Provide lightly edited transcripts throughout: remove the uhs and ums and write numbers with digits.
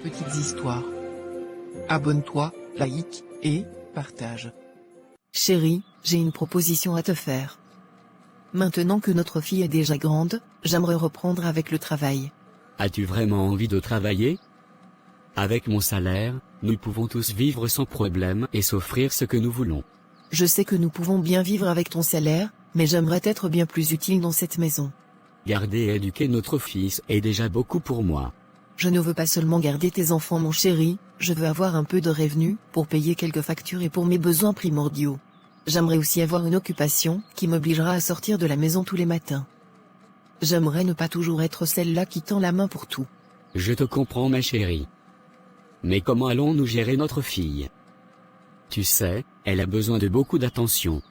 petites histoires. Abonne-toi, like, et partage. Chérie, j'ai une proposition à te faire. Maintenant que notre fille est déjà grande, j'aimerais reprendre avec le travail. As-tu vraiment envie de travailler? Avec mon salaire, nous pouvons tous vivre sans problème et s'offrir ce que nous voulons. Je sais que nous pouvons bien vivre avec ton salaire, mais j'aimerais être bien plus utile dans cette maison. Garder et éduquer notre fils est déjà beaucoup pour moi. Je ne veux pas seulement garder tes enfants mon chéri, je veux avoir un peu de revenus, pour payer quelques factures et pour mes besoins primordiaux. J'aimerais aussi avoir une occupation, qui m'obligera à sortir de la maison tous les matins. J'aimerais ne pas toujours être celle-là qui tend la main pour tout. Je te comprends ma chérie. Mais comment allons-nous gérer notre fille? Tu sais, elle a besoin de beaucoup d'attention.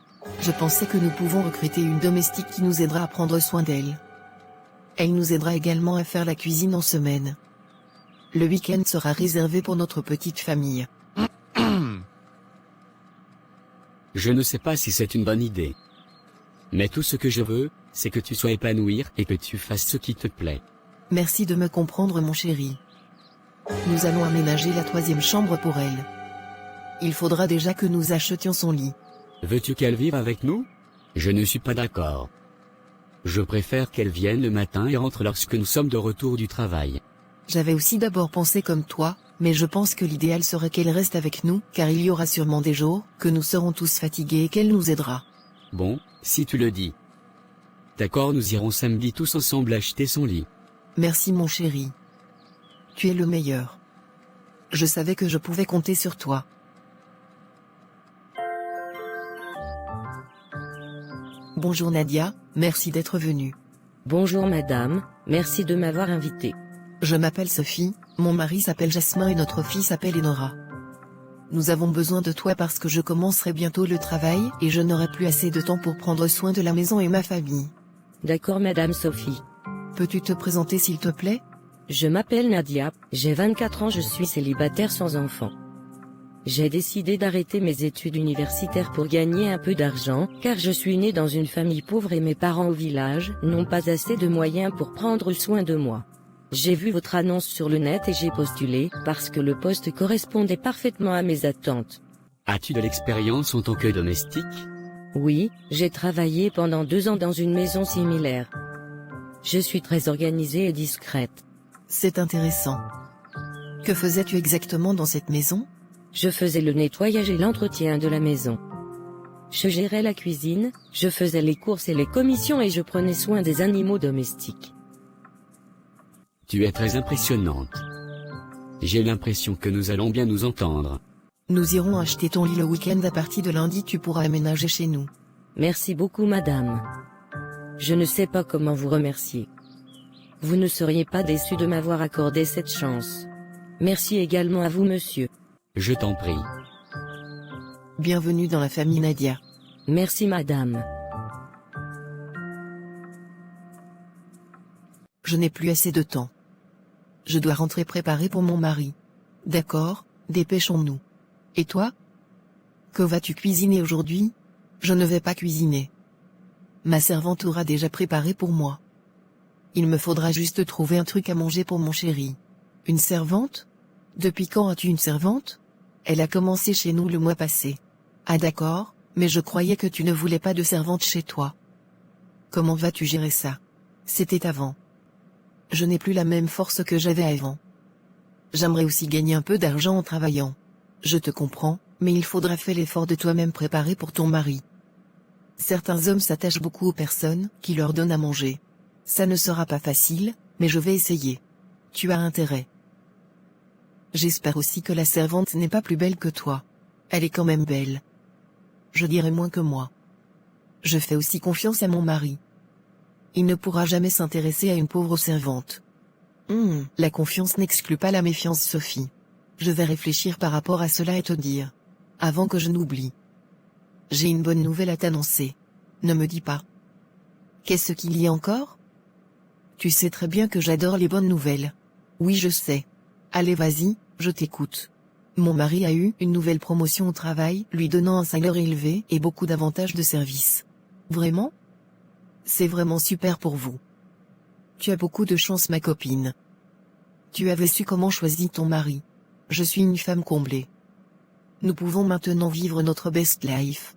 Je pensais que nous pouvons recruter une domestique qui nous aidera à prendre soin d'elle. Elle nous aidera également à faire la cuisine en semaine. Le week-end sera réservé pour notre petite famille. Je ne sais pas si c'est une bonne idée. Mais tout ce que je veux, c'est que tu sois épanouie et que tu fasses ce qui te plaît. Merci de me comprendre mon chéri. Nous allons aménager la 3e chambre pour elle. Il faudra déjà que nous achetions son lit. Veux-tu qu'elle vive avec nous? Je ne suis pas d'accord. Je préfère qu'elle vienne le matin et rentre lorsque nous sommes de retour du travail. J'avais aussi d'abord pensé comme toi, mais je pense que l'idéal serait qu'elle reste avec nous, car il y aura sûrement des jours, que nous serons tous fatigués et qu'elle nous aidera. Bon, si tu le dis. D'accord, nous irons samedi tous ensemble acheter son lit. Merci mon chéri. Tu es le meilleur. Je savais que je pouvais compter sur toi. Bonjour Nadia, merci d'être venue. Bonjour madame, merci de m'avoir invité. Je m'appelle Sophie, mon mari s'appelle Jasmin et notre fille s'appelle Enora. Nous avons besoin de toi parce que je commencerai bientôt le travail et je n'aurai plus assez de temps pour prendre soin de la maison et ma famille. D'accord madame Sophie. Peux-tu te présenter s'il te plaît? Je m'appelle Nadia, j'ai 24 ans, je suis célibataire sans enfant. J'ai décidé d'arrêter mes études universitaires pour gagner un peu d'argent, car je suis née dans une famille pauvre et mes parents au village n'ont pas assez de moyens pour prendre soin de moi. J'ai vu votre annonce sur le net et j'ai postulé, parce que le poste correspondait parfaitement à mes attentes. As-tu de l'expérience en tant que domestique? Oui, j'ai travaillé pendant 2 ans dans une maison similaire. Je suis très organisée et discrète. C'est intéressant. Que faisais-tu exactement dans cette maison? Je faisais le nettoyage et l'entretien de la maison. Je gérais la cuisine, je faisais les courses et les commissions et je prenais soin des animaux domestiques. Tu es très impressionnante. J'ai l'impression que nous allons bien nous entendre. Nous irons acheter ton lit le week-end à partir de lundi, tu pourras aménager chez nous. Merci beaucoup madame. Je ne sais pas comment vous remercier. Vous ne seriez pas déçu de m'avoir accordé cette chance. Merci également à vous monsieur. Je t'en prie. Bienvenue dans la famille Nadia. Merci madame. Je n'ai plus assez de temps. Je dois rentrer préparer pour mon mari. D'accord, dépêchons-nous. Et toi? Que vas-tu cuisiner aujourd'hui? Je ne vais pas cuisiner. Ma servante aura déjà préparé pour moi. Il me faudra juste trouver un truc à manger pour mon chéri. Une servante? Depuis quand as-tu une servante? Elle a commencé chez nous le mois passé. Ah d'accord, mais je croyais que tu ne voulais pas de servante chez toi. Comment vas-tu gérer ça? C'était avant. Je n'ai plus la même force que j'avais avant. J'aimerais aussi gagner un peu d'argent en travaillant. Je te comprends, mais il faudra faire l'effort de toi-même préparer pour ton mari. Certains hommes s'attachent beaucoup aux personnes qui leur donnent à manger. Ça ne sera pas facile, mais je vais essayer. Tu as intérêt. J'espère aussi que la servante n'est pas plus belle que toi. Elle est quand même belle. Je dirais moins que moi. Je fais aussi confiance à mon mari. Il ne pourra jamais s'intéresser à une pauvre servante. La confiance n'exclut pas la méfiance, Sophie. Je vais réfléchir par rapport à cela et te dire. Avant que je n'oublie. J'ai une bonne nouvelle à t'annoncer. Ne me dis pas. Qu'est-ce qu'il y a encore? Tu sais très bien que j'adore les bonnes nouvelles. Oui, je sais. Allez, vas-y, je t'écoute. Mon mari a eu une nouvelle promotion au travail, lui donnant un salaire élevé et beaucoup d'avantages de service. Vraiment? C'est vraiment super pour vous. Tu as beaucoup de chance, ma copine. Tu avais su comment choisir ton mari. Je suis une femme comblée. Nous pouvons maintenant vivre notre best life.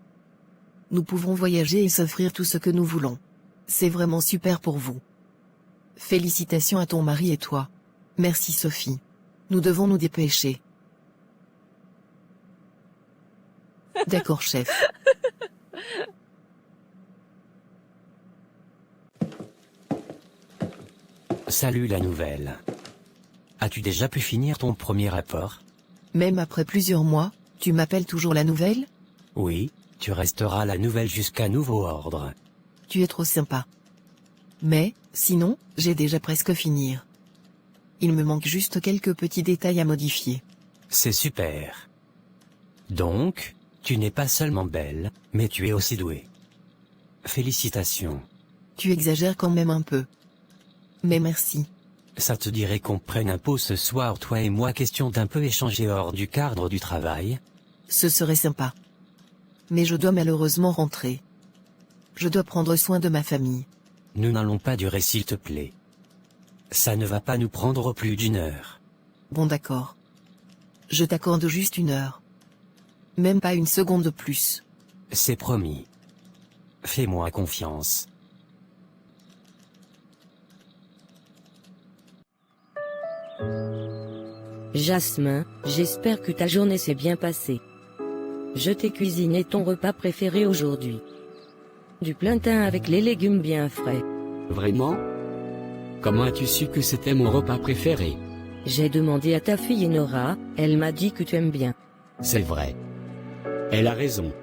Nous pouvons voyager et s'offrir tout ce que nous voulons. C'est vraiment super pour vous. Félicitations à ton mari et toi. Merci Sophie. Nous devons nous dépêcher. D'accord chef. Salut la nouvelle. As-tu déjà pu finir ton premier rapport? Même après plusieurs mois, tu m'appelles toujours la nouvelle? Oui, tu resteras la nouvelle jusqu'à nouveau ordre. Tu es trop sympa. Mais, sinon, j'ai déjà presque fini. Il me manque juste quelques petits détails à modifier. C'est super. Donc, tu n'es pas seulement belle, mais tu es aussi douée. Félicitations. Tu exagères quand même un peu. Mais merci. Ça te dirait qu'on prenne un pot ce soir toi et moi, question d'un peu échanger hors du cadre du travail? Ce serait sympa. Mais je dois malheureusement rentrer. Je dois prendre soin de ma famille. Nous n'allons pas durer s'il te plaît. Ça ne va pas nous prendre plus d'1 heure. Bon d'accord. Je t'accorde juste 1 heure. Même pas une seconde de plus. C'est promis. Fais-moi confiance. Jasmin, j'espère que ta journée s'est bien passée. Je t'ai cuisiné ton repas préféré aujourd'hui. Du plantain avec les légumes bien frais. Vraiment? Comment as-tu su que c'était mon repas préféré? J'ai demandé à ta fille Nora, elle m'a dit que tu aimes bien. C'est vrai. Elle a raison.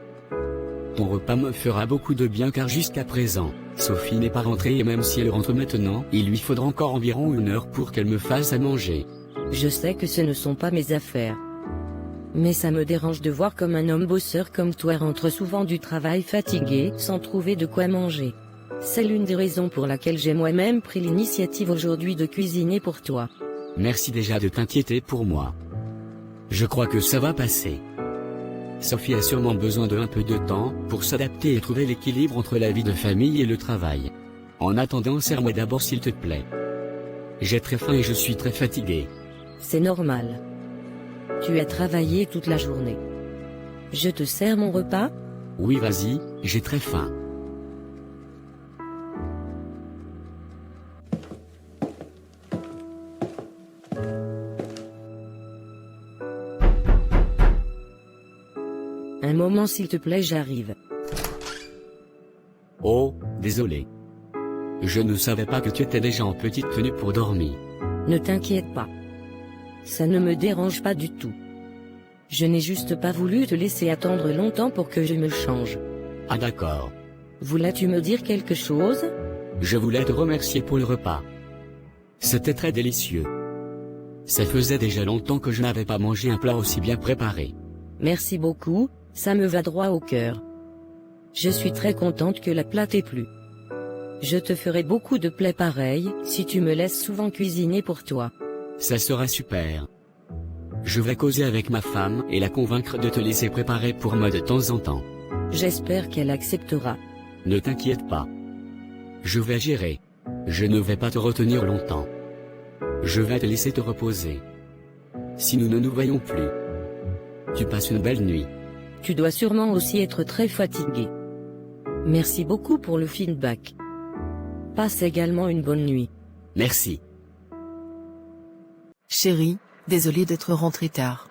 Ton repas me fera beaucoup de bien car jusqu'à présent, Sophie n'est pas rentrée et même si elle rentre maintenant, il lui faudra encore environ 1 heure pour qu'elle me fasse à manger. Je sais que ce ne sont pas mes affaires. Mais ça me dérange de voir comme un homme bosseur comme toi rentre souvent du travail fatigué, sans trouver de quoi manger. C'est l'une des raisons pour laquelle j'ai moi-même pris l'initiative aujourd'hui de cuisiner pour toi. Merci déjà de t'inquiéter pour moi. Je crois que ça va passer. Sophie a sûrement besoin de un peu de temps pour s'adapter et trouver l'équilibre entre la vie de famille et le travail. En attendant, serre-moi d'abord s'il te plaît. J'ai très faim et je suis très fatigué. C'est normal. Tu as travaillé toute la journée. Je te sers mon repas? Oui, vas-y, j'ai très faim. Un moment s'il te plaît, j'arrive. Oh, désolé. Je ne savais pas que tu étais déjà en petite tenue pour dormir. Ne t'inquiète pas. Ça ne me dérange pas du tout. Je n'ai juste pas voulu te laisser attendre longtemps pour que je me change. Ah d'accord. Voulais-tu me dire quelque chose? Je voulais te remercier pour le repas. C'était très délicieux. Ça faisait déjà longtemps que je n'avais pas mangé un plat aussi bien préparé. Merci beaucoup, ça me va droit au cœur. Je suis très contente que la plat t'ait plu. Je te ferai beaucoup de plats pareils, si tu me laisses souvent cuisiner pour toi. Ça sera super. Je vais causer avec ma femme et la convaincre de te laisser préparer pour moi de temps en temps. J'espère qu'elle acceptera. Ne t'inquiète pas. Je vais gérer. Je ne vais pas te retenir longtemps. Je vais te laisser te reposer. Si nous ne nous voyons plus. Tu passes une belle nuit. Tu dois sûrement aussi être très fatigué. Merci beaucoup pour le feedback. Passe également une bonne nuit. Merci. Chérie, désolée d'être rentrée tard.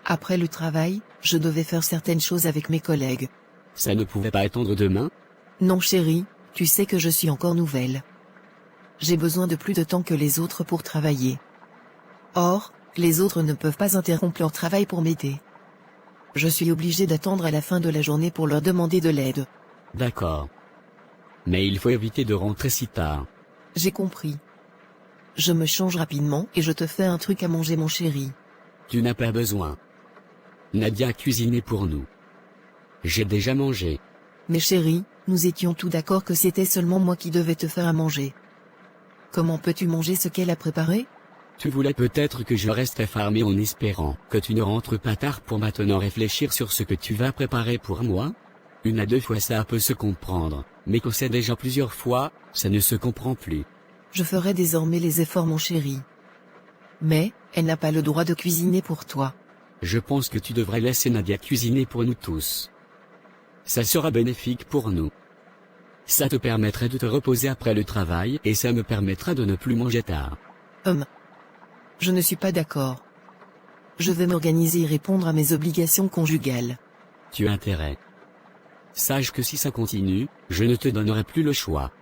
Après le travail, je devais faire certaines choses avec mes collègues. Ça ne pouvait pas attendre demain? Non chérie, tu sais que je suis encore nouvelle. J'ai besoin de plus de temps que les autres pour travailler. Or, les autres ne peuvent pas interrompre leur travail pour m'aider. Je suis obligée d'attendre à la fin de la journée pour leur demander de l'aide. D'accord. Mais il faut éviter de rentrer si tard. J'ai compris. Je me change rapidement et je te fais un truc à manger mon chéri. Tu n'as pas besoin. Nadia a cuisiné pour nous. J'ai déjà mangé. Mais chérie, nous étions tous d'accord que c'était seulement moi qui devais te faire à manger. Comment peux-tu manger ce qu'elle a préparé? Tu voulais peut-être que je reste affamé en espérant que tu ne rentres pas tard pour maintenant réfléchir sur ce que tu vas préparer pour moi? 1 à 2 fois ça peut se comprendre, mais quand c'est déjà plusieurs fois, ça ne se comprend plus. Je ferai désormais les efforts mon chéri. Mais, elle n'a pas le droit de cuisiner pour toi. Je pense que tu devrais laisser Nadia cuisiner pour nous tous. Ça sera bénéfique pour nous. Ça te permettrait de te reposer après le travail et ça me permettra de ne plus manger tard. Je ne suis pas d'accord. Je vais m'organiser et répondre à mes obligations conjugales. Tu as intérêt. Sache que si ça continue, je ne te donnerai plus le choix.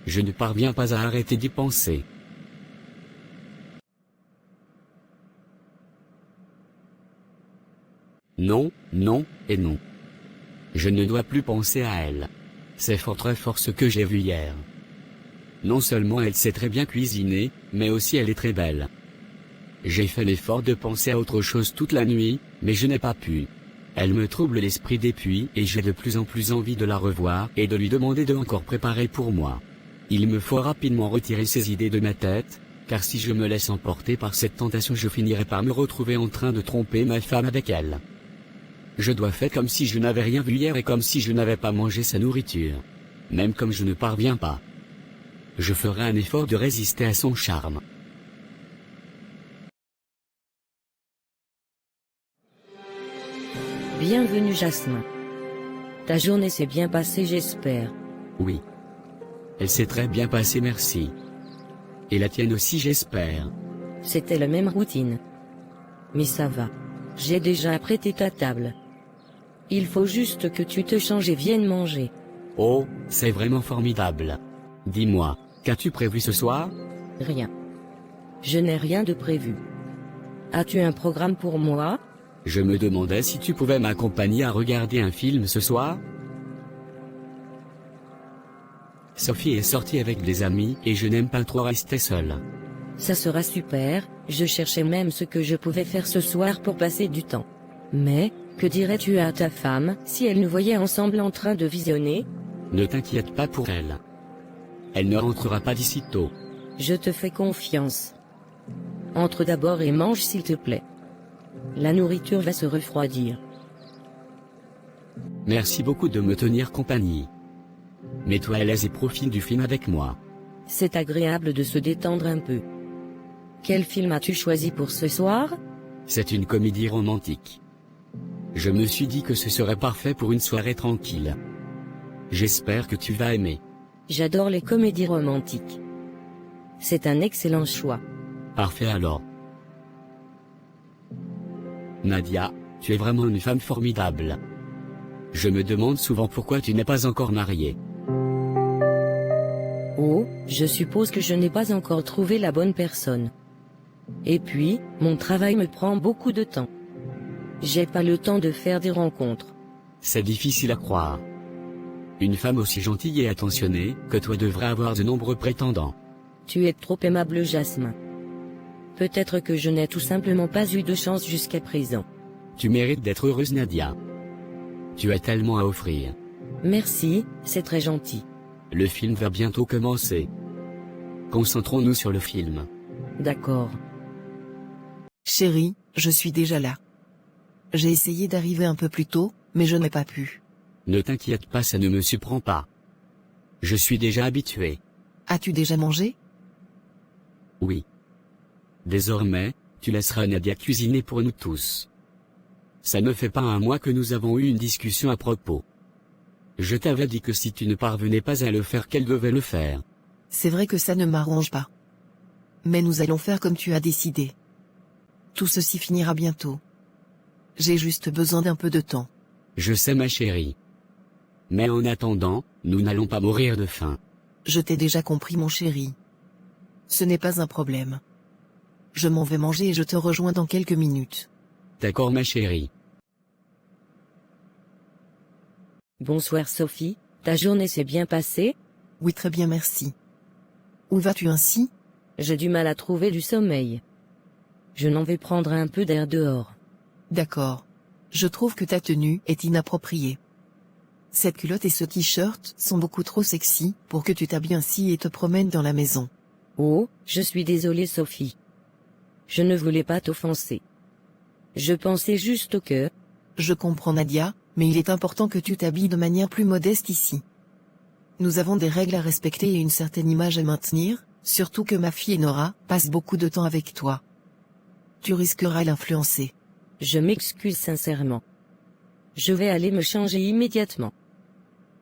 Je ne parviens pas à arrêter d'y penser. Non, non, et non. Je ne dois plus penser à elle. C'est fort très fort ce que j'ai vu hier. Non seulement elle sait très bien cuisiner, mais aussi elle est très belle. J'ai fait l'effort de penser à autre chose toute la nuit, mais je n'ai pas pu. Elle me trouble l'esprit depuis et j'ai de plus en plus envie de la revoir et de lui demander de encore préparer pour moi. Il me faut rapidement retirer ces idées de ma tête, car si je me laisse emporter par cette tentation je finirai par me retrouver en train de tromper ma femme avec elle. Je dois faire comme si je n'avais rien vu hier et comme si je n'avais pas mangé sa nourriture. Même comme je ne parviens pas. Je ferai un effort de résister à son charme. Bienvenue Jasmin. Ta journée s'est bien passée j'espère. Oui. Elle s'est très bien passée merci. Et la tienne aussi j'espère. C'était la même routine. Mais ça va. J'ai déjà apprêté ta table. Il faut juste que tu te changes et viennes manger. Oh, c'est vraiment formidable. Dis-moi, qu'as-tu prévu ce soir? Rien. Je n'ai rien de prévu. As-tu un programme pour moi? Je me demandais si tu pouvais m'accompagner à regarder un film ce soir? Sophie est sortie avec des amis et je n'aime pas trop rester seule. Ça sera super, je cherchais même ce que je pouvais faire ce soir pour passer du temps. Mais, que dirais-tu à ta femme si elle nous voyait ensemble en train de visionner? Ne t'inquiète pas pour elle. Elle ne rentrera pas d'ici tôt. Je te fais confiance. Entre d'abord et mange s'il te plaît. La nourriture va se refroidir. Merci beaucoup de me tenir compagnie. Mets-toi à l'aise et profite du film avec moi. C'est agréable de se détendre un peu. Quel film as-tu choisi pour ce soir? C'est une comédie romantique. Je me suis dit que ce serait parfait pour une soirée tranquille. J'espère que tu vas aimer. J'adore les comédies romantiques. C'est un excellent choix. Parfait alors. Nadia, tu es vraiment une femme formidable. Je me demande souvent pourquoi tu n'es pas encore mariée. Oh, je suppose que je n'ai pas encore trouvé la bonne personne. Et puis, mon travail me prend beaucoup de temps. J'ai pas le temps de faire des rencontres. C'est difficile à croire. Une femme aussi gentille et attentionnée que toi devrait avoir de nombreux prétendants. Tu es trop aimable Jasmin. Peut-être que je n'ai tout simplement pas eu de chance jusqu'à présent. Tu mérites d'être heureuse Nadia. Tu as tellement à offrir. Merci, c'est très gentil. Le film va bientôt commencer. Concentrons-nous sur le film. D'accord. Chérie, je suis déjà là. J'ai essayé d'arriver un peu plus tôt, mais je n'ai pas pu. Ne t'inquiète pas, ça ne me surprend pas. Je suis déjà habitué. As-tu déjà mangé? Oui. Désormais, tu laisseras Nadia cuisiner pour nous tous. Ça ne fait pas un mois que nous avons eu une discussion à propos. Je t'avais dit que si tu ne parvenais pas à le faire qu'elle devait le faire. C'est vrai que ça ne m'arrange pas. Mais nous allons faire comme tu as décidé. Tout ceci finira bientôt. J'ai juste besoin d'un peu de temps. Je sais ma chérie. Mais en attendant, nous n'allons pas mourir de faim. Je t'ai déjà compris mon chéri. Ce n'est pas un problème. Je m'en vais manger et je te rejoins dans quelques minutes. D'accord ma chérie. Bonsoir Sophie, ta journée s'est bien passée? Oui très bien merci. Où vas-tu ainsi? J'ai du mal à trouver du sommeil. Je n'en vais prendre un peu d'air dehors. D'accord. Je trouve que ta tenue est inappropriée. Cette culotte et ce t-shirt sont beaucoup trop sexy pour que tu t'habilles ainsi et te promènes dans la maison. Oh, je suis désolée Sophie. Je ne voulais pas t'offenser. Je pensais juste que... Je comprends Nadia, mais il est important que tu t'habilles de manière plus modeste ici. Nous avons des règles à respecter et une certaine image à maintenir, surtout que ma fille Nora passe beaucoup de temps avec toi. Tu risqueras l'influencer. Je m'excuse sincèrement. Je vais aller me changer immédiatement.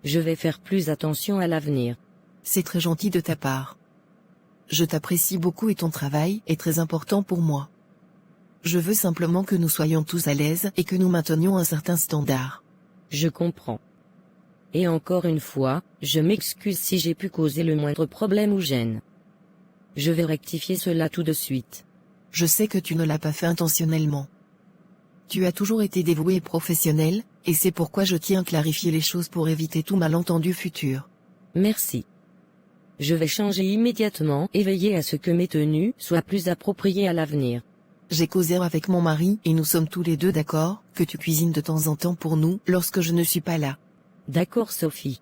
Je vais faire plus attention à l'avenir. C'est très gentil de ta part. Je t'apprécie beaucoup et ton travail est très important pour moi. Je veux simplement que nous soyons tous à l'aise et que nous maintenions un certain standard. Je comprends. Et encore une fois, je m'excuse si j'ai pu causer le moindre problème ou gêne. Je vais rectifier cela tout de suite. Je sais que tu ne l'as pas fait intentionnellement. Tu as toujours été dévoué et professionnel, et c'est pourquoi je tiens à clarifier les choses pour éviter tout malentendu futur. Merci. Je vais changer immédiatement et veiller à ce que mes tenues soient plus appropriées à l'avenir. J'ai causé avec mon mari et nous sommes tous les deux d'accord que tu cuisines de temps en temps pour nous lorsque je ne suis pas là. D'accord Sophie.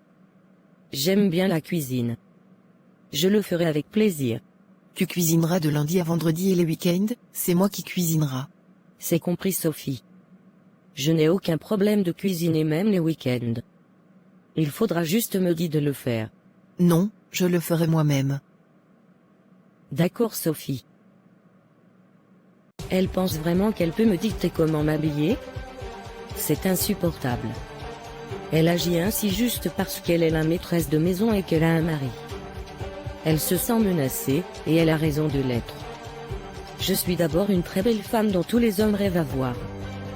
J'aime bien la cuisine. Je le ferai avec plaisir. Tu cuisineras de lundi à vendredi et les week-ends, c'est moi qui cuisinera. C'est compris Sophie. Je n'ai aucun problème de cuisiner même les week-ends. Il faudra juste me dire de le faire. Non, je le ferai moi-même. D'accord Sophie. Elle pense vraiment qu'elle peut me dicter comment m'habiller? C'est insupportable. Elle agit ainsi juste parce qu'elle est la maîtresse de maison et qu'elle a un mari. Elle se sent menacée, et elle a raison de l'être. Je suis d'abord une très belle femme dont tous les hommes rêvent à voir.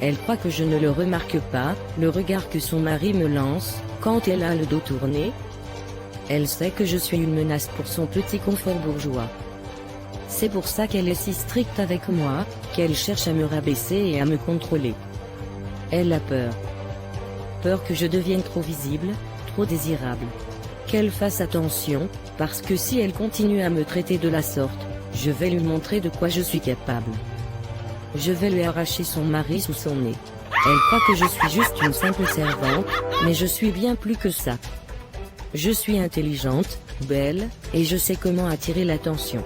Elle croit que je ne le remarque pas, le regard que son mari me lance, quand elle a le dos tourné. Elle sait que je suis une menace pour son petit confort bourgeois. C'est pour ça qu'elle est si stricte avec moi, qu'elle cherche à me rabaisser et à me contrôler. Elle a peur. Peur que je devienne trop visible, trop désirable. Qu'elle fasse attention, parce que si elle continue à me traiter de la sorte, je vais lui montrer de quoi je suis capable. Je vais lui arracher son mari sous son nez. Elle croit que je suis juste une simple servante, mais je suis bien plus que ça. Je suis intelligente, belle, et je sais comment attirer l'attention.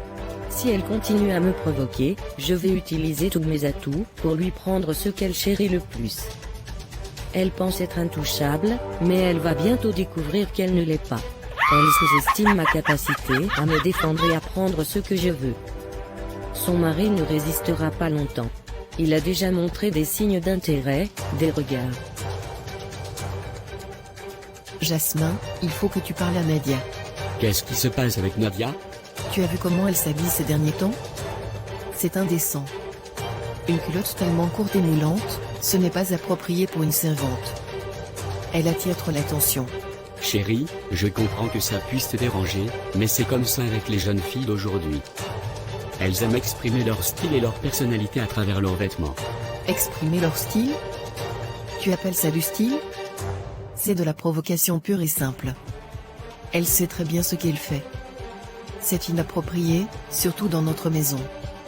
Si elle continue à me provoquer, je vais utiliser tous mes atouts pour lui prendre ce qu'elle chérit le plus. Elle pense être intouchable, mais elle va bientôt découvrir qu'elle ne l'est pas. Elle sous-estime ma capacité à me défendre et à prendre ce que je veux. Son mari ne résistera pas longtemps. Il a déjà montré des signes d'intérêt, des regards. Jasmin, il faut que tu parles à Nadia. Qu'est-ce qui se passe avec Nadia? Tu as vu comment elle s'habille ces derniers temps? C'est indécent. Une culotte tellement courte et moulante, ce n'est pas approprié pour une servante. Elle attire trop l'attention. Chérie, je comprends que ça puisse te déranger, mais c'est comme ça avec les jeunes filles d'aujourd'hui. Elles aiment exprimer leur style et leur personnalité à travers leurs vêtements. Exprimer leur style? Tu appelles ça du style? C'est de la provocation pure et simple. Elle sait très bien ce qu'elle fait. C'est inapproprié, surtout dans notre maison.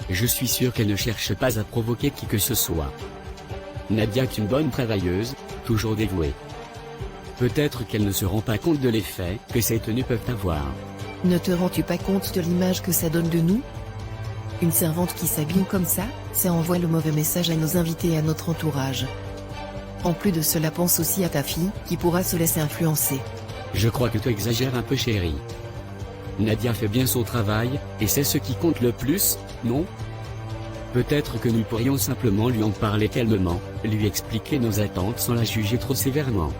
Je suis sûr qu'elle ne cherche pas à provoquer qui que ce soit. Nadia est une bonne travailleuse, toujours dévouée. Peut-être qu'elle ne se rend pas compte de l'effet que ces tenues peuvent avoir. Ne te rends-tu pas compte de l'image que ça donne de nous? Une servante qui s'habille comme ça envoie le mauvais message à nos invités et à notre entourage. En plus de cela, pense aussi à ta fille, qui pourra se laisser influencer. Je crois que tu exagères un peu chérie. Nadia fait bien son travail, et c'est ce qui compte le plus, non? Peut-être que nous pourrions simplement lui en parler calmement, lui expliquer nos attentes sans la juger trop sévèrement.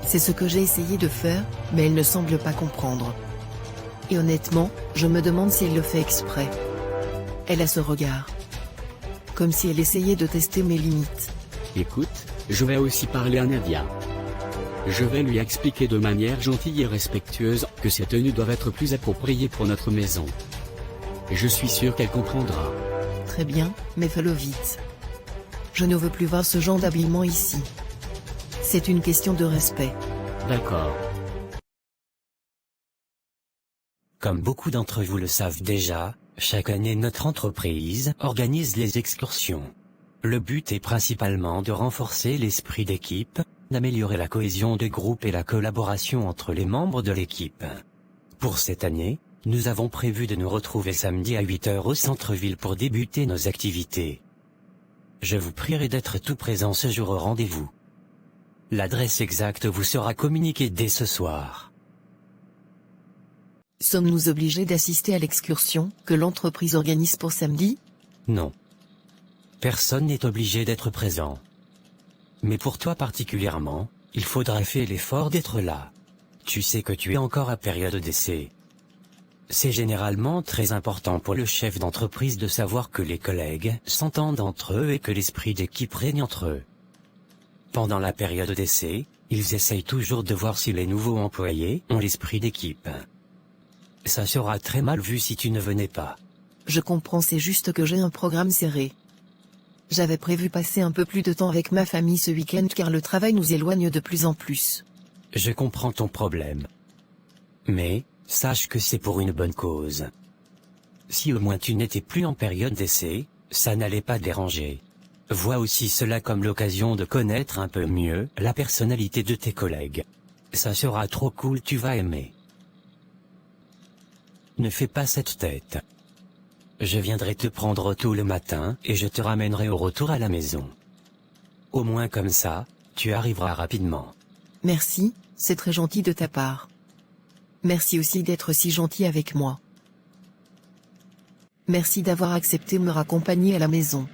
C'est ce que j'ai essayé de faire, mais elle ne semble pas comprendre. Et honnêtement, je me demande si elle le fait exprès. Elle a ce regard. Comme si elle essayait de tester mes limites. Écoute, je vais aussi parler à Nadia. Je vais lui expliquer de manière gentille et respectueuse que ces tenues doivent être plus appropriées pour notre maison. Je suis sûr qu'elle comprendra. Très bien, mais fais-le vite. Je ne veux plus voir ce genre d'habillement ici. C'est une question de respect. D'accord. Comme beaucoup d'entre vous le savent déjà, chaque année notre entreprise organise les excursions. Le but est principalement de renforcer l'esprit d'équipe, d'améliorer la cohésion de groupe et la collaboration entre les membres de l'équipe. Pour cette année, nous avons prévu de nous retrouver samedi à 8 h au centre-ville pour débuter nos activités. Je vous prierai d'être tout présent ce jour au rendez-vous. L'adresse exacte vous sera communiquée dès ce soir. Sommes-nous obligés d'assister à l'excursion que l'entreprise organise pour samedi? Non. Personne n'est obligé d'être présent. Mais pour toi particulièrement, il faudra faire l'effort d'être là. Tu sais que tu es encore à période d'essai. C'est généralement très important pour le chef d'entreprise de savoir que les collègues s'entendent entre eux et que l'esprit d'équipe règne entre eux. Pendant la période d'essai, ils essayent toujours de voir si les nouveaux employés ont l'esprit d'équipe. Ça sera très mal vu si tu ne venais pas. Je comprends, c'est juste que j'ai un programme serré. J'avais prévu passer un peu plus de temps avec ma famille ce week-end car le travail nous éloigne de plus en plus. Je comprends ton problème. Mais, sache que c'est pour une bonne cause. Si au moins tu n'étais plus en période d'essai, ça n'allait pas déranger. Vois aussi cela comme l'occasion de connaître un peu mieux la personnalité de tes collègues. Ça sera trop cool, tu vas aimer. Ne fais pas cette tête. Je viendrai te prendre tôt le matin et je te ramènerai au retour à la maison. Au moins comme ça, tu arriveras rapidement. Merci, c'est très gentil de ta part. Merci aussi d'être si gentil avec moi. Merci d'avoir accepté de me raccompagner à la maison.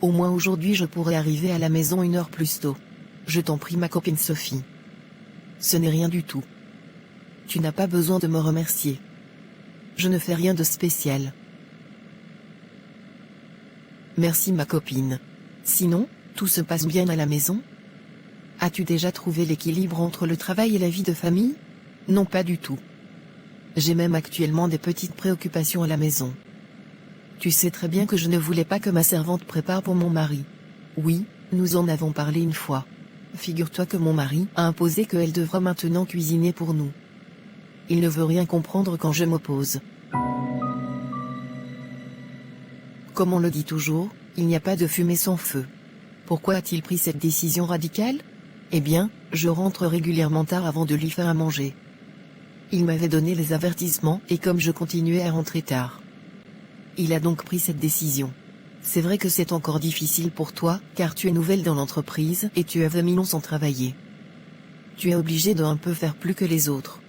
Au moins aujourd'hui je pourrai arriver à la maison 1 heure plus tôt. Je t'en prie ma copine Sophie. Ce n'est rien du tout. Tu n'as pas besoin de me remercier. Je ne fais rien de spécial. Merci ma copine. Sinon, tout se passe bien à la maison? As-tu déjà trouvé l'équilibre entre le travail et la vie de famille? Non, pas du tout. J'ai même actuellement des petites préoccupations à la maison. Tu sais très bien que je ne voulais pas que ma servante prépare pour mon mari. Oui, nous en avons parlé une fois. Figure-toi que mon mari a imposé qu'elle devra maintenant cuisiner pour nous. Il ne veut rien comprendre quand je m'oppose. Comme on le dit toujours, il n'y a pas de fumée sans feu. Pourquoi a-t-il pris cette décision radicale? Eh bien, je rentre régulièrement tard avant de lui faire à manger. Il m'avait donné les avertissements et comme je continuais à rentrer tard. Il a donc pris cette décision. C'est vrai que c'est encore difficile pour toi, car tu es nouvelle dans l'entreprise et tu as 20 000 ans sans travailler. Tu es obligé de un peu faire plus que les autres.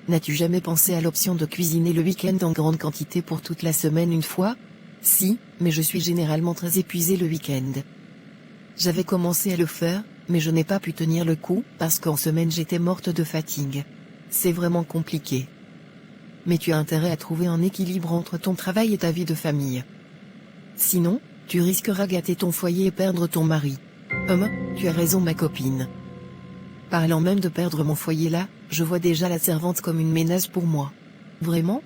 N'as-tu jamais pensé à l'option de cuisiner le week-end en grande quantité pour toute la semaine une fois? Si, mais je suis généralement très épuisée le week-end. J'avais commencé à le faire, mais je n'ai pas pu tenir le coup, parce qu'en semaine j'étais morte de fatigue. C'est vraiment compliqué. Mais tu as intérêt à trouver un équilibre entre ton travail et ta vie de famille. Sinon, tu risqueras gâter ton foyer et perdre ton mari. Tu as raison ma copine. Parlant même de perdre mon foyer là, je vois déjà la servante comme une menace pour moi. Vraiment?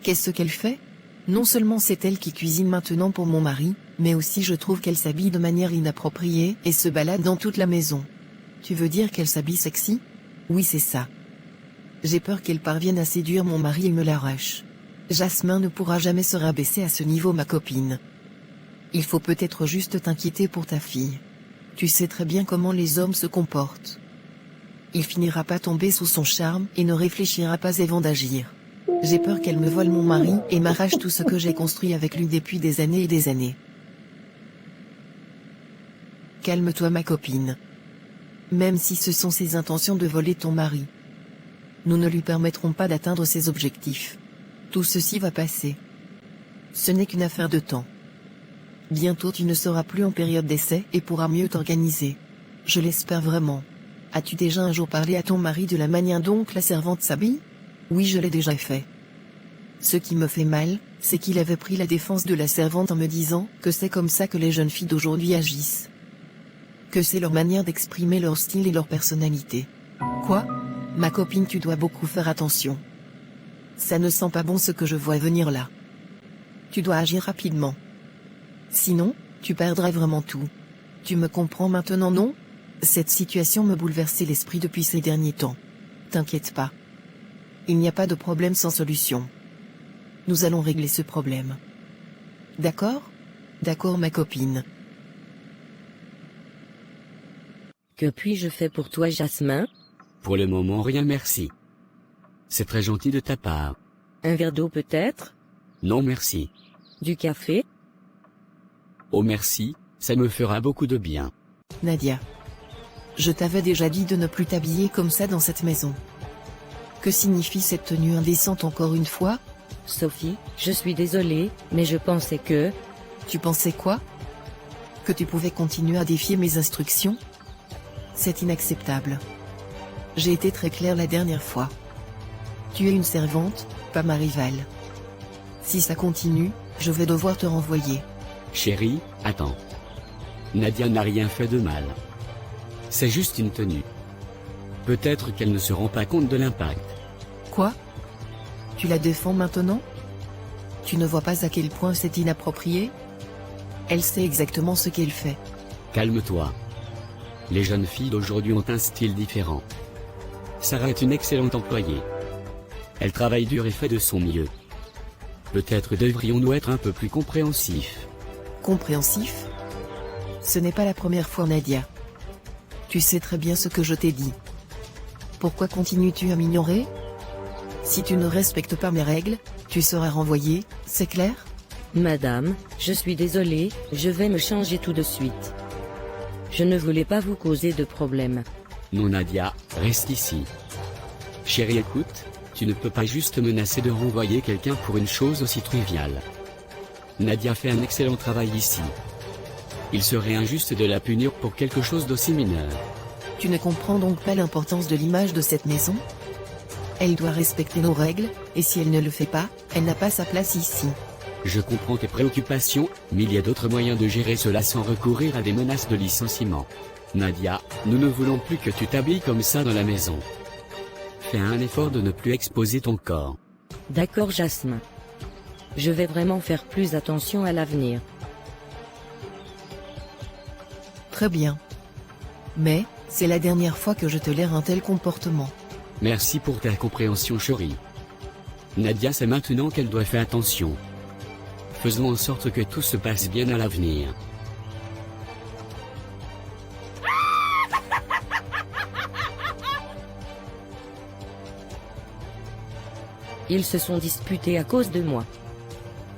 Qu'est-ce qu'elle fait? Non seulement c'est elle qui cuisine maintenant pour mon mari, mais aussi je trouve qu'elle s'habille de manière inappropriée et se balade dans toute la maison. Tu veux dire qu'elle s'habille sexy? Oui c'est ça. J'ai peur qu'elle parvienne à séduire mon mari et me l'arrache. Jasmin ne pourra jamais se rabaisser à ce niveau ma copine. Il faut peut-être juste t'inquiéter pour ta fille. Tu sais très bien comment les hommes se comportent. Il finira pas tomber sous son charme et ne réfléchira pas avant d'agir. J'ai peur qu'elle me vole mon mari et m'arrache tout ce que j'ai construit avec lui depuis des années et des années. Calme-toi ma copine. Même si ce sont ses intentions de voler ton mari, nous ne lui permettrons pas d'atteindre ses objectifs. Tout ceci va passer. Ce n'est qu'une affaire de temps. Bientôt tu ne seras plus en période d'essai et pourras mieux t'organiser. Je l'espère vraiment. As-tu déjà un jour parlé à ton mari de la manière dont la servante s'habille? Oui, je l'ai déjà fait. Ce qui me fait mal, c'est qu'il avait pris la défense de la servante en me disant que c'est comme ça que les jeunes filles d'aujourd'hui agissent. Que c'est leur manière d'exprimer leur style et leur personnalité. Quoi? Ma copine, tu dois beaucoup faire attention. Ça ne sent pas bon ce que je vois venir là. Tu dois agir rapidement. Sinon, tu perdras vraiment tout. Tu me comprends maintenant, non? Cette situation me bouleversait l'esprit depuis ces derniers temps. T'inquiète pas. Il n'y a pas de problème sans solution. Nous allons régler ce problème. D'accord? D'accord ma copine. Que puis-je faire pour toi Jasmin? Pour le moment rien merci. C'est très gentil de ta part. Un verre d'eau peut-être? Non merci. Du café? Oh merci, ça me fera beaucoup de bien. Nadia. Je t'avais déjà dit de ne plus t'habiller comme ça dans cette maison. Que signifie cette tenue indécente encore une fois? Sophie, je suis désolée, mais je pensais que... Tu pensais quoi? Que tu pouvais continuer à défier mes instructions? C'est inacceptable. J'ai été très clair la dernière fois. Tu es une servante, pas ma rivale. Si ça continue, je vais devoir te renvoyer. Chérie, attends. Nadia n'a rien fait de mal. C'est juste une tenue. Peut-être qu'elle ne se rend pas compte de l'impact. Quoi? Tu la défends maintenant? Tu ne vois pas à quel point c'est inapproprié? Elle sait exactement ce qu'elle fait. Calme-toi. Les jeunes filles d'aujourd'hui ont un style différent. Sarah est une excellente employée. Elle travaille dur et fait de son mieux. Peut-être devrions-nous être un peu plus compréhensifs. Compréhensif? Ce n'est pas la première fois, Nadia. Tu sais très bien ce que je t'ai dit. Pourquoi continues-tu à m'ignorer? Si tu ne respectes pas mes règles, tu seras renvoyée, c'est clair? Madame, je suis désolée, je vais me changer tout de suite. Je ne voulais pas vous causer de problème. Non Nadia, reste ici. Chérie écoute, tu ne peux pas juste menacer de renvoyer quelqu'un pour une chose aussi triviale. Nadia fait un excellent travail ici. Il serait injuste de la punir pour quelque chose d'aussi mineur. Tu ne comprends donc pas l'importance de l'image de cette maison? Elle doit respecter nos règles, et si elle ne le fait pas, elle n'a pas sa place ici. Je comprends tes préoccupations, mais il y a d'autres moyens de gérer cela sans recourir à des menaces de licenciement. Nadia, nous ne voulons plus que tu t'habilles comme ça dans la maison. Fais un effort de ne plus exposer ton corps. D'accord Jasmin. Je vais vraiment faire plus attention à l'avenir. Très bien. Mais, c'est la dernière fois que je tolère un tel comportement. Merci pour ta compréhension chérie. Nadia sait maintenant qu'elle doit faire attention. Faisons en sorte que tout se passe bien à l'avenir. Ils se sont disputés à cause de moi.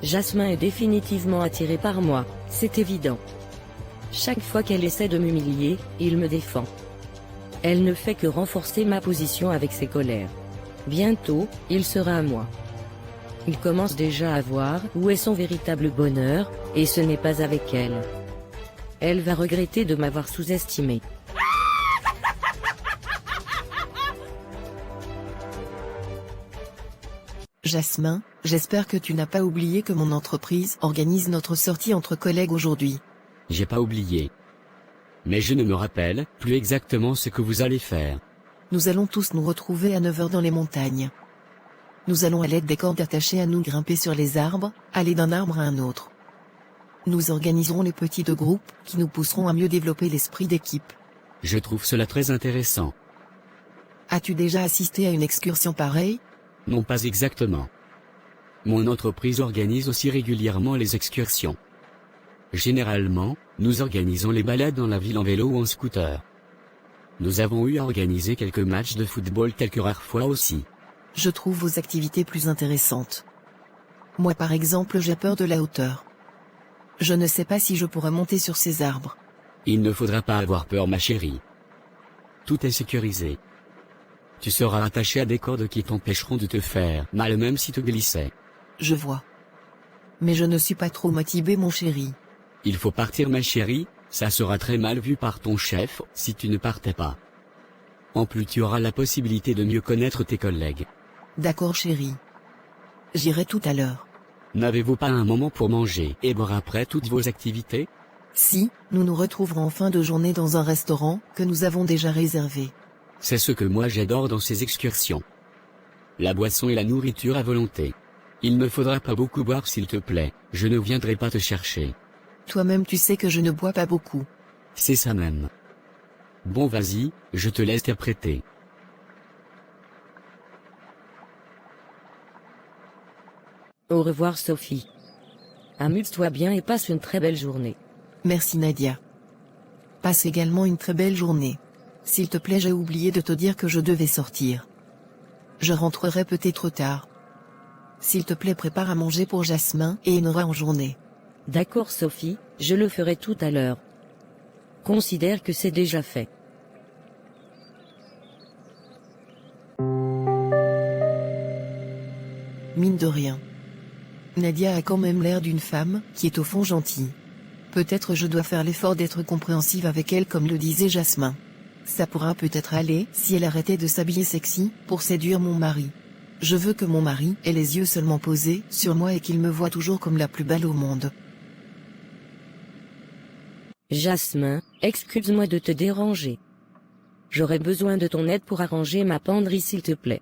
Jasmin est définitivement attirée par moi, c'est évident. Chaque fois qu'elle essaie de m'humilier, il me défend. Elle ne fait que renforcer ma position avec ses colères. Bientôt, il sera à moi. Il commence déjà à voir où est son véritable bonheur, et ce n'est pas avec elle. Elle va regretter de m'avoir sous-estimé. Jasmin, j'espère que tu n'as pas oublié que mon entreprise organise notre sortie entre collègues aujourd'hui. J'ai pas oublié. Mais je ne me rappelle plus exactement ce que vous allez faire. Nous allons tous nous retrouver à 9h dans les montagnes. Nous allons à l'aide des cordes attachées à nous grimper sur les arbres, aller d'un arbre à un autre. Nous organiserons les petits de groupes qui nous pousseront à mieux développer l'esprit d'équipe. Je trouve cela très intéressant. As-tu déjà assisté à une excursion pareille? Non pas exactement. Mon entreprise organise aussi régulièrement les excursions. Généralement, nous organisons les balades dans la ville en vélo ou en scooter. Nous avons eu à organiser quelques matchs de football quelques rares fois aussi. Je trouve vos activités plus intéressantes. Moi par exemple j'ai peur de la hauteur. Je ne sais pas si je pourrais monter sur ces arbres. Il ne faudra pas avoir peur ma chérie. Tout est sécurisé. Tu seras attaché à des cordes qui t'empêcheront de te faire mal même si tu glissais. Je vois. Mais je ne suis pas trop motivée mon chéri. Il faut partir ma chérie, ça sera très mal vu par ton chef si tu ne partais pas. En plus tu auras la possibilité de mieux connaître tes collègues. D'accord chéri. J'irai tout à l'heure. N'avez-vous pas un moment pour manger et boire après toutes vos activités? Si, nous nous retrouverons en fin de journée dans un restaurant que nous avons déjà réservé. C'est ce que moi j'adore dans ces excursions. La boisson et la nourriture à volonté. Il ne faudra pas beaucoup boire s'il te plaît, je ne viendrai pas te chercher. Toi-même tu sais que je ne bois pas beaucoup. C'est ça même. Bon vas-y, je te laisse t'apprêter. Au revoir Sophie. Amuse-toi bien et passe une très belle journée. Merci Nadia. Passe également une très belle journée. S'il te plaît j'ai oublié de te dire que je devais sortir. Je rentrerai peut-être tard. S'il te plaît prépare à manger pour Jasmin et Nora en journée. D'accord Sophie, je le ferai tout à l'heure. Considère que c'est déjà fait. mine de rien. Nadia a quand même l'air d'une femme qui est au fond gentille. Peut-être je dois faire l'effort d'être compréhensive avec elle comme le disait Jasmin. Ça pourra peut-être aller si elle arrêtait de s'habiller sexy pour séduire mon mari. Je veux que mon mari ait les yeux seulement posés sur moi et qu'il me voie toujours comme la plus belle au monde. Jasmin, excuse-moi de te déranger. J'aurais besoin de ton aide pour arranger ma penderie s'il te plaît.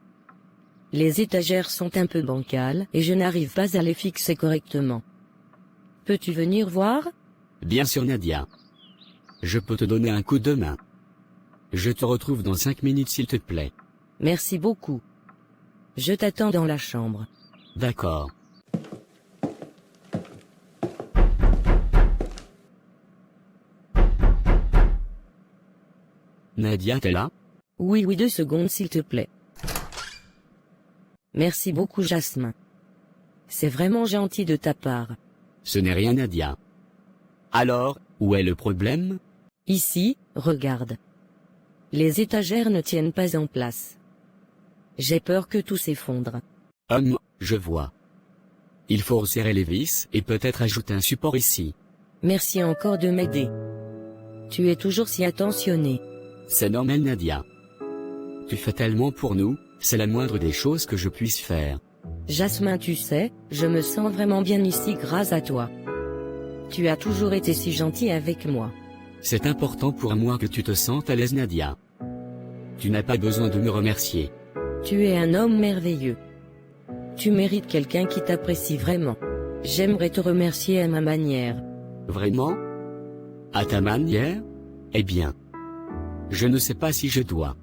Les étagères sont un peu bancales et je n'arrive pas à les fixer correctement. Peux-tu venir voir? Bien sûr Nadia. Je peux te donner un coup de main. Je te retrouve dans 5 minutes s'il te plaît. Merci beaucoup. Je t'attends dans la chambre. D'accord. Nadia, t'es là? Oui, 2 secondes s'il te plaît. Merci beaucoup Jasmin. C'est vraiment gentil de ta part. Ce n'est rien Nadia. Alors, où est le problème? Ici, regarde. Les étagères ne tiennent pas en place. J'ai peur que tout s'effondre. Je vois. Il faut resserrer les vis et peut-être ajouter un support ici. Merci encore de m'aider. Tu es toujours si attentionné. C'est normal Nadia. Tu fais tellement pour nous, c'est la moindre des choses que je puisse faire. Jasmin, tu sais, je me sens vraiment bien ici grâce à toi. Tu as toujours été si gentil avec moi. C'est important pour moi que tu te sentes à l'aise Nadia. Tu n'as pas besoin de me remercier. Tu es un homme merveilleux. Tu mérites quelqu'un qui t'apprécie vraiment. J'aimerais te remercier à ma manière. Vraiment? À ta manière? Eh bien. Je ne sais pas si je dois.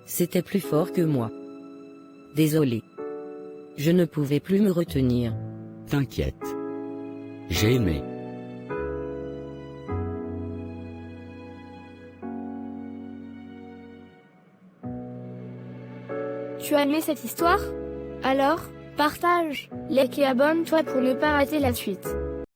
C'était plus fort que moi. Désolé. Je ne pouvais plus me retenir. T'inquiète. J'ai aimé. Tu as aimé cette histoire? Alors, partage, like et abonne-toi pour ne pas rater la suite.